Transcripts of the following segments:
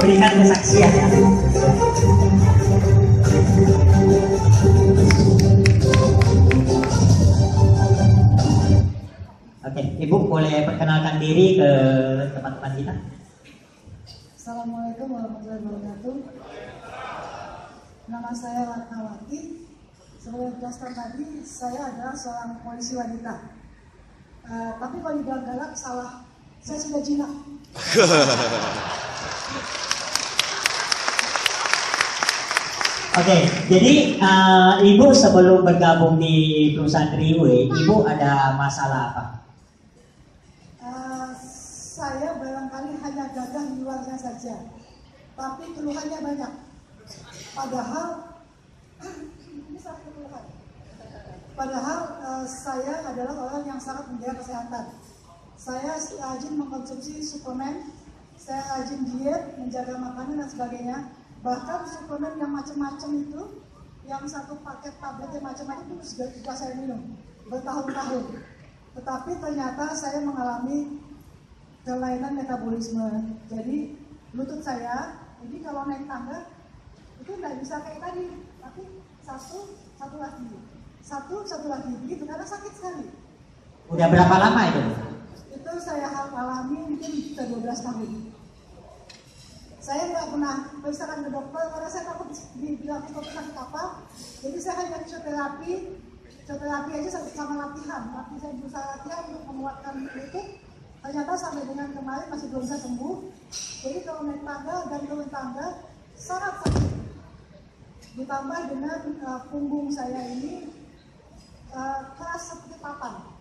memberikan kesaksian. Oke, Ibu boleh perkenalkan diri ke teman-teman kita. Assalamualaikum warahmatullahi wabarakatuh. Nama saya Ratnawati. Sebagai jelaskan tadi, saya adalah seorang polisi wanita. Tapi kalau dibilang galak salah, saya sudah jinak. Oke, jadi Ibu sebelum bergabung di perusahaan Riway, Ibu ada masalah apa? Saya barangkali hanya gagah di luarnya saja, tapi keluhannya banyak. Padahal ini satu keluhan. Padahal saya adalah orang yang sangat menjaga kesehatan. Saya rajin mengkonsumsi suplemen, saya rajin diet, menjaga makanan dan sebagainya. Bahkan suplemen yang macam-macam itu, yang satu paket tabletnya macam-macam itu juga saya minum bertahun-tahun. Tetapi ternyata saya mengalami kelainan metabolisme. Jadi lutut saya, ini kalau naik tangga itu nggak bisa kayak tadi, tapi satu lagi begitu karena sakit sekali. Udah berapa lama itu? Itu saya alami mungkin sudah 12 tahun. Saya nggak pernah periksakan ke dokter karena saya takut dibilang itu sakit apa. Jadi saya hanya fisioterapi aja sama latihan. Tapi saya berusaha latihan untuk menguatkan lutut. Ternyata sampai dengan kemarin masih belum bisa sembuh. Jadi kalau naik tangga dan turun tangga sangat sakit. Ditambah dengan punggung saya ini keras seperti papan.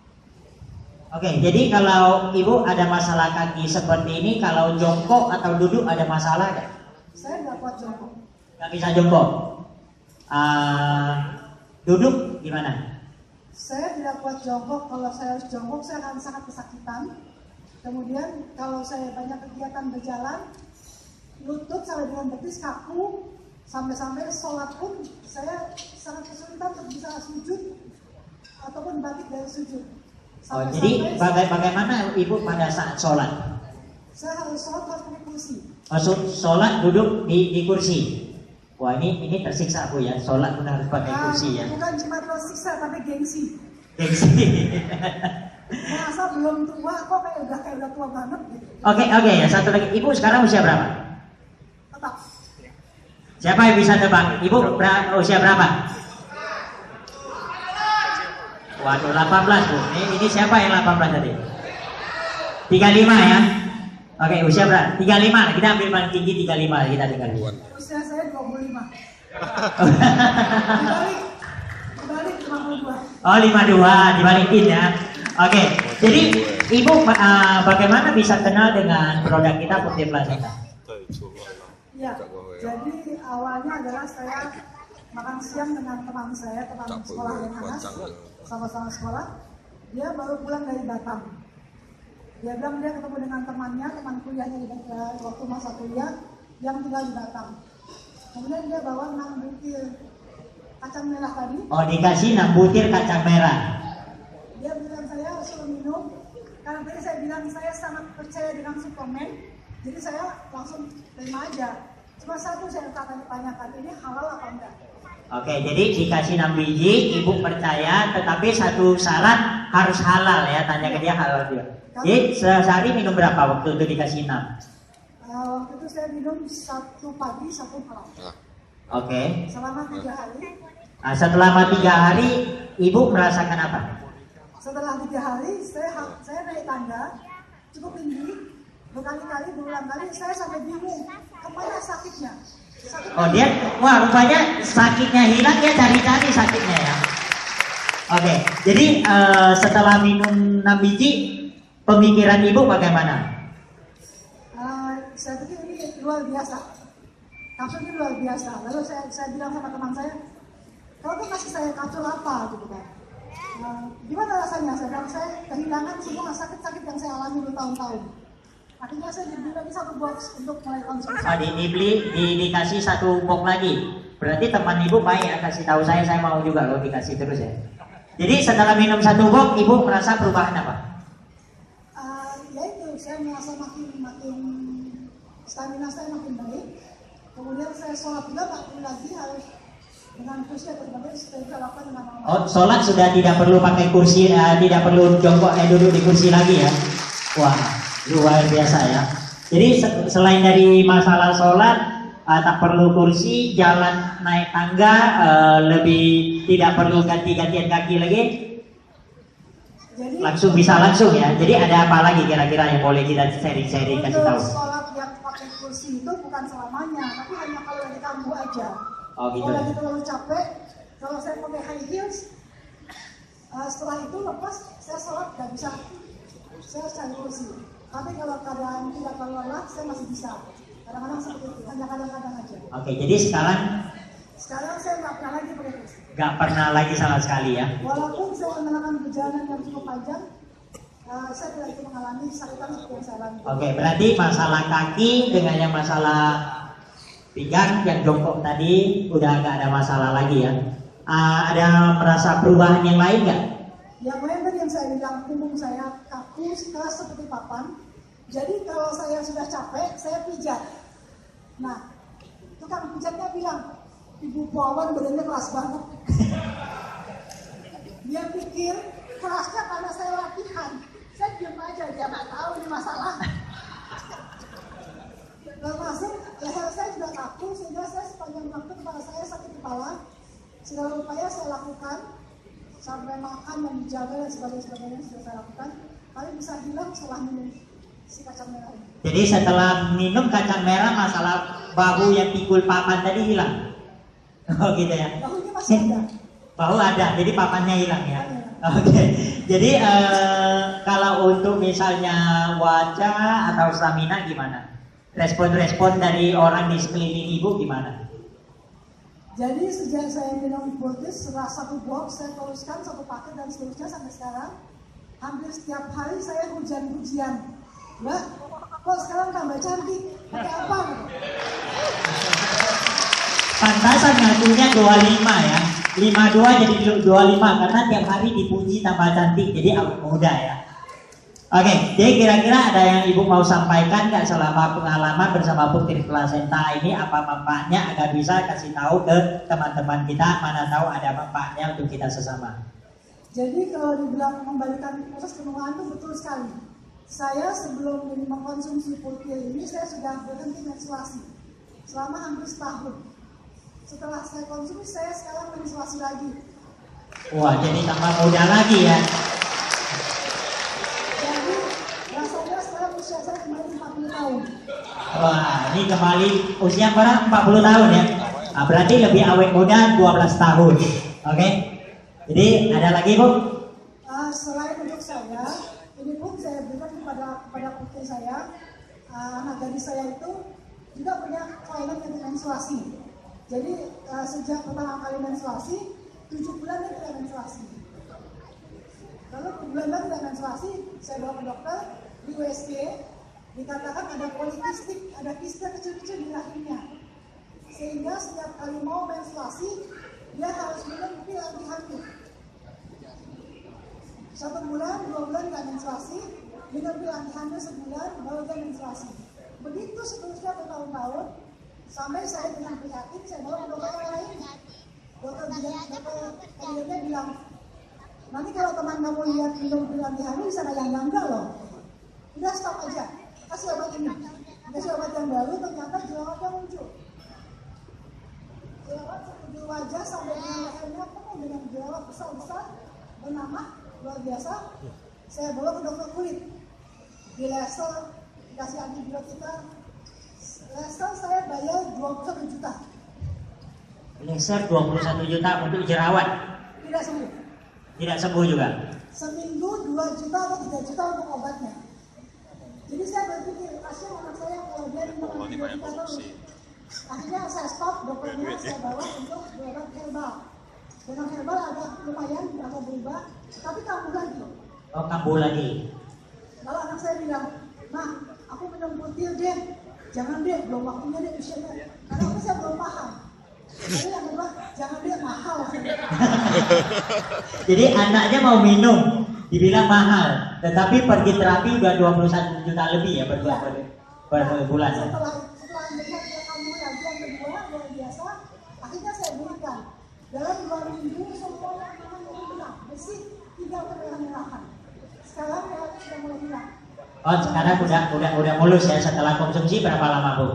Oke, jadi kalau Ibu ada masalah kaki seperti ini, kalau jongkok atau duduk ada masalah nggak? Saya nggak kuat jongkok. Nggak bisa jongkok. Duduk gimana? Saya tidak kuat jongkok. Kalau saya harus jongkok, saya akan sangat kesakitan. Kemudian kalau saya banyak kegiatan berjalan, lutut sampai dengan betis kaku, sampai-sampai sholat pun saya sangat kesulitan untuk bisa sujud ataupun balik dari sujud. Jadi bagaimana Ibu pada saat sholat? Saya harus sholat pakai kursi. Sholat duduk di kursi. Wah ini tersiksa Bu ya, sholat pun harus pakai kursi ya. Bukan cuma tersiksa tapi gengsi. Gengsi. Masa belum tua kok kayak udah tua banget gitu. Oke ya, satu lagi. Ibu sekarang usia berapa? Tetap. Siapa yang bisa tebak? Ibu usia berapa? Waduh, 18 Bu. Ini siapa yang 18 tadi? 35 ya? Oke, usia berapa? 35. Kita ambil paling tinggi 35. Kita tinggal. Usia saya 25. Dibalik 52. Oh, 52. Dibalikin ya. Oke, jadi Ibu bagaimana bisa kenal dengan produk kita Putih Plastika? Ya, jadi awalnya adalah saya makan siang dengan teman saya, teman sekolah yang Anas, sama-sama sekolah. Dia baru pulang dari Batam. Dia bilang dia ketemu dengan temannya, teman kuliahnya waktu masa kuliah yang tinggal di Batam. Kemudian dia bawa 6 butir kacang merah tadi. Oh, dikasih 6 butir kacang merah. Dia bilang saya suruh minum. Karena tadi saya bilang saya sangat percaya dengan suplemen, jadi saya langsung terima aja. Cuma satu saya tanyakan, ini halal apa enggak? Oke, jadi dikasih 6 biji, Ibu percaya, tetapi satu syarat harus halal ya, tanya ke dia halal juga. Jadi sehari minum berapa waktu itu dikasih 6? Waktu itu saya minum 1 pagi, 1 malam. Oke. Selama 3 hari. Nah, selama 3 hari, Ibu merasakan apa? Setelah 3 hari, saya naik tangga, cukup tinggi, berkali-kali, berulang kali, saya sampai bingung, kemana sakitnya? Oh dia, wah rupanya sakitnya hilang, dia cari-cari sakitnya ya. Oke, jadi setelah minum 6 biji, pemikiran Ibu bagaimana? Saya pikir ini luar biasa. Kapsul ini luar biasa. Lalu saya bilang sama teman saya, kalau tuh kasih saya kapsul apa gitu kan? Gimana rasanya? Saya bilang saya kehilangan semua sakit-sakit yang saya alami bertahun-tahun. Akhirnya saya dibeli lagi 1 box untuk mulai konsumsi. Oh, dikasih 1 box lagi. Berarti teman Ibu baik ya, kasih tahu saya mau juga kalau dikasih terus ya. Jadi setelah minum 1 box, Ibu merasa perubahan apa? Ya itu, saya merasa makin stamina saya makin baik. Kemudian saya sholat juga nggak perlu lagi harus dengan kursi atau sebagainya, saya bisa lakukan dengan normal. Oh, sholat sudah tidak perlu pakai kursi, tidak perlu jongkok duduk di kursi lagi ya? Wah, luar biasa ya. Jadi selain dari masalah sholat, tak perlu kursi, jalan naik tangga, lebih tidak perlu ganti-gantian kaki lagi, Jadi, langsung bisa langsung ya. Jadi ada apa lagi kira-kira yang boleh kita sharing-sharing kasih tahu? untuk sholat yang pakai kursi itu bukan selamanya, tapi hanya kalau lagi kambuh aja. Oh gitu. Kalau lagi terlalu capek, kalau saya pakai high heels, setelah itu lepas saya sholat nggak bisa, saya cari kursi. Tapi kalau keadaan tidak terlalu lelah, saya masih bisa. Kadang-kadang seperti itu, hanya kadang-kadang aja. Oke, jadi sekarang Sekarang saya nggak pernah lagi pakai kursi. nggak pernah lagi sama sekali ya? Walaupun saya melakukan perjalanan yang cukup panjang, saya tidak itu mengalami kesakitan seperti yang saya alami. Oke, berarti masalah kaki dengan yang masalah pinggang yang jongkok tadi udah nggak ada masalah lagi ya? Ada merasa perubahan yang lain nggak? Yang lain tadi yang saya bilang, punggung saya kaku, keras seperti papan. Jadi kalau saya sudah capek, saya pijat. Nah, tukang pijatnya bilang, Ibu Pawan badannya keras banget. Dia pikir kerasnya karena saya latihan. Saya diam aja, dia nggak tahu ini masalah. Termasuk leher saya juga kaku, sehingga saya sepanjang waktu kepala saya sakit kepala. Segala upaya saya lakukan, sampai makan dan dijaga dan sebagainya sudah saya lakukan. Tapi bisa hilang setelah minum si kacang merah ini. Jadi setelah minum kacang merah masalah bahu yang pikul papan tadi hilang? Oh gitu ya? Bahunya masih ada. Bahu ada, jadi papannya hilang ya? Oke, jadi kalau untuk misalnya wajah atau stamina gimana? Respon-respon dari orang di sekeliling ibu gimana? Jadi sejak saya minum Purtis, setelah 1 box saya teruskan 1 paket dan seterusnya sampai sekarang. Hampir setiap hari saya hujan-hujian. Mbak, kok sekarang tambah cantik? Pakai apa? Pantasan ngakunya 25 ya, 52 jadi 25 karena tiap hari dipuji tambah cantik, jadi awet muda ya. Oke, jadi kira-kira ada yang ibu mau sampaikan nggak selama pengalaman bersama Putri Plasenta ini, apa manfaatnya agar bisa kasih tahu ke teman-teman kita, mana tahu ada manfaatnya untuk kita sesama. Jadi kalau dibilang membalikan proses penuaan itu betul sekali. Saya sebelum mengkonsumsi Purtil ini saya sudah berhenti menstruasi selama hampir setahun. Setelah saya konsumsi saya sekarang menstruasi lagi. Wah, jadi tambah muda lagi ya. Jadi rasanya sekarang usia saya kembali 40 tahun. Wah, ini kembali usia berapa? 40 tahun ya. Nah, berarti lebih awet muda 12 tahun. Oke. Jadi ada lagi Bu? Selain untuk saya, ini pun saya berikan kepada putri saya, anak gadis saya itu juga punya kelainan yang menstruasi. Jadi sejak pertama kali menstruasi, 7 bulan dia tidak menstruasi. Lalu bulan tidak menstruasi, saya bawa ke dokter di USG, dikatakan ada polikistik, ada kista kecil-kecil di rahimnya. Sehingga setiap kali mau menstruasi, dia harus minum pil anti-hamil. 1 bulan, 2 bulan nggak menstruasi, minum pil anti-hamil sebulan, baru dia menstruasi. Begitu seterusnya bertahun-tahun, sampai saya dengan prihatin, saya bawa ke dokter yang lain. Dokter kabinetnya bilang, nanti kalau teman kamu lihat minum pil anti-hamil bisa enggak loh. Udah stop aja, kasih obat ini. Kasih obat yang baru, ternyata jerawatnya muncul. Jerawat di wajah sampai dengan lehernya penuh dengan jerawat besar-besar, bernama luar biasa. Saya bawa ke dokter kulit, di laser, dikasih antibiotika. Laser saya bayar 21 juta. Laser 21 juta untuk jerawat? Tidak sembuh. Tidak sembuh juga? Seminggu 2 juta atau 3 juta untuk obatnya. Jadi saya berpikir, kasihan anak saya kalau dia minum antibiotika terus. Akhirnya saya stop, dokternya saya bawa untuk berobat herbal. Dengan herbal agak lumayan, agak berubah, tapi kambuh lagi. Oh, kambuh lagi. Kalau anak saya bilang, "Nah, aku minum Purtil deh." Jangan deh, belum waktunya deh usianya. Karena aku saya belum paham. Jadi yang kedua, jangan deh, mahal. Jadi anaknya mau minum, dibilang mahal, tetapi pergi terapi udah 21 juta lebih ya per per bulan ya. Setelah melihat ya kamu lagi yang kedua luar biasa, akhirnya saya berikan dalam 2 minggu semua makanan itu hilang, bersih, tinggal kemerah-merahan. Sekarang ya sudah mulai hilang. Oh, sekarang udah mulus ya setelah konsumsi berapa lama Bu?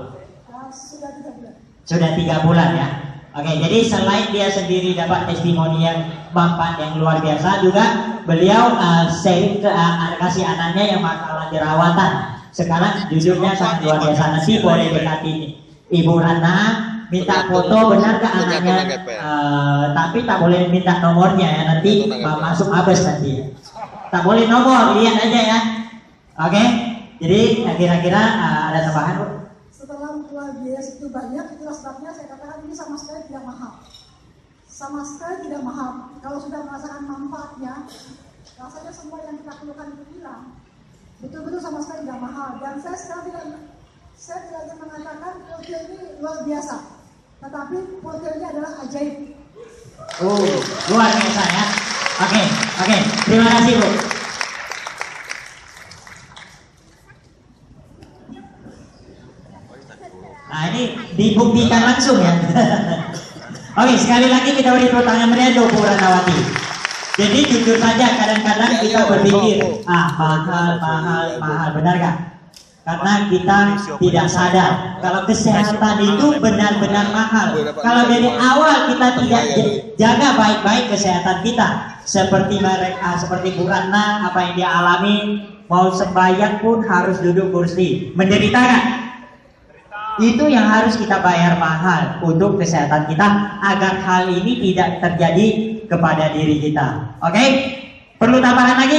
Sudah 3 bulan. Sudah 3 bulan ya. Oke, jadi selain dia sendiri dapat testimoni yang manfaat yang luar biasa, juga beliau sharing ke kasih anaknya yang masalah jerawatan. Sekarang jujurnya sangat luar biasa. Nanti boleh dekati Ibu Rana, minta foto benar ke anaknya, tapi tak boleh minta nomornya ya, nanti masuk abes nanti. Tak boleh nomor, lihat aja ya. Oke, jadi kira-kira ada tambahan Bu? Setelah keluar biaya segitu banyak, itulah sebabnya saya katakan ini sama sekali tidak mahal. Sama sekali tidak mahal. Kalau sudah merasakan manfaatnya, rasanya semua yang kita keluhkan itu hilang. Betul-betul sama sekali tidak mahal. Dan saya sekarang tidak ingin mengatakan protein ini luar biasa, tetapi protein ini adalah ajaib. Luar biasa ya. Oke, terima kasih Bu. Nah ini dibuktikan langsung ya. Oke, sekali lagi kita beri tepuk tangan meriah Bu Ranawati. Jadi jujur saja kadang-kadang kita berpikir mahal, benar kan? Karena kita tidak sadar kalau kesehatan itu benar-benar mahal. Kalau dari awal kita tidak jaga baik-baik kesehatan kita, seperti mereka, seperti Bu Ratna, apa yang dia alami, mau sembahyang pun harus duduk kursi, menderita kan? Itu yang harus kita bayar mahal untuk kesehatan kita agar hal ini tidak terjadi kepada diri kita. Oke? Perlu tambahan lagi?